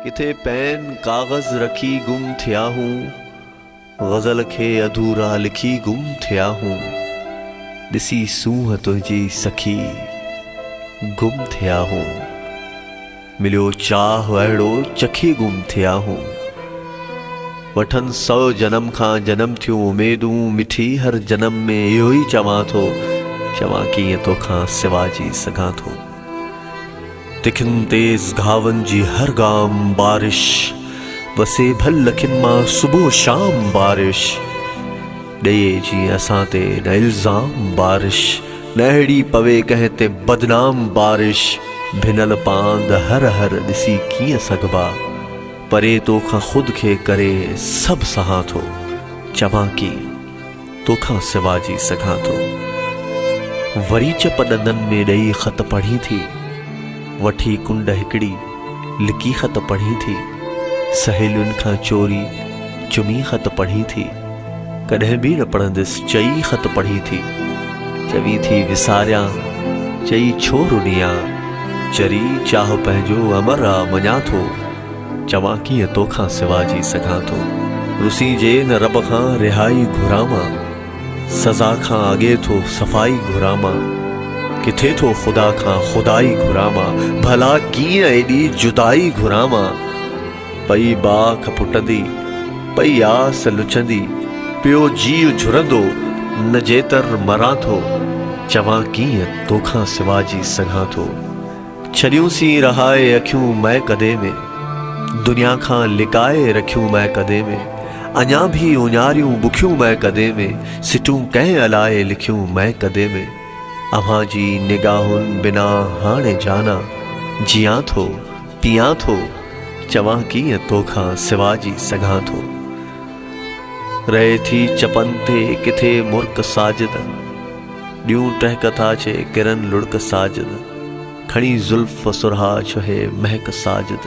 किथे पेन कागज़ रखी गुम थिया हूँ, ग़ज़ल खे अधूरा लिखी गुम थिया हूँ। ॾिसी सूंहं तुंहिंजी सखी गुम थिया हूँ। मिलियो चाह अहिड़ो चखी गुम थिया हूँ। वठनि 100 जन्म खां जन्म थियूं उमेदूं, मिठी हर जन्म में इहो ई चवां थो, चवां कीअं तोखां सिवा जी सघां थो। तिखिन तेज़ घावनि जी हर गाम बारिश, वसे भल लखियुनि मां सुबुह शाम बारिश। ॾिए जीअं असां ते न इल्ज़ाम बारिश, न अहिड़ी पवे कंहिं ते बदनाम बारिश। भिनल पांद हर हर ॾिसी कीअं सघिबा, परे तोखां ख़ुदि खे करे सभु सहां थो, चवां की तोखां सिवा जी सघां थो। वरी चप ॾंदनि में ॾेई ख़त पढ़ी थी, वठी कुंड हिकिड़ी लिकी ख़त पढ़ी थी। सहेलियुनि खां चोरी चुमी ख़त पढ़ी थी, कॾहिं बि न पढ़ंदसि चई ख़त पढ़ी थी। चवी थी विसारियां, चई छो रुनिया, चरी चाह पंहिंजो अमर आ मञा थो, चवां कीअं तोखां सिवा जी सघां थो। रुसी जे न रब खां रिहाई घुरामां, सज़ा खां अॻे थो सफ़ाई घुरामां। किथे थो ख़ुदा खां ख़ुदाई घुरामां, भला कीअं एॾी जुदाई घुरामां। पई बाख पुटंदी, पई आस लुचंदी, पियो जीउ झुरंदो, न जेतर मरां थो, चवां कीअं तोखां सिवा जी सघां थो। छॾियूं सी रहाए अखियूं मैं कदे में, दुनिया खां लिकाए रखियूं मैं कदे में। अञा भी उञारियूं बुखियूं मैं कदे में, सिटूं कंहिं अलाए लिखियूं मैं कदे में। अव्हां जी निगाहुनि बिना हाणे जाना, जियां थो पियां थो, चवां कीअं तोखां सिवा जी सघां थो। रहे थी चपन ते किथे मुर्क साजिद, ॾियूं टहक था चे किरन लुड़क साजिद। खणी ज़ुल्फ़ सुरहा चहे महक साजिद,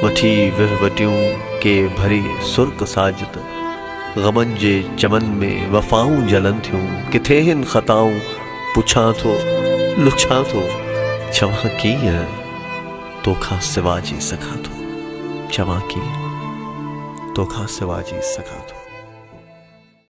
वठी विहवटियूं के भरी सुर्क साजिद। ग़मनि जे चमन में वफ़ाऊं जलन थियूं, किथे हिन ख़ताऊं पुछां थो लुछां थो, चवां कीअं तोखां सिवा जी सघां थो, चवां कीअं तोखां सिवा जी सघां थो।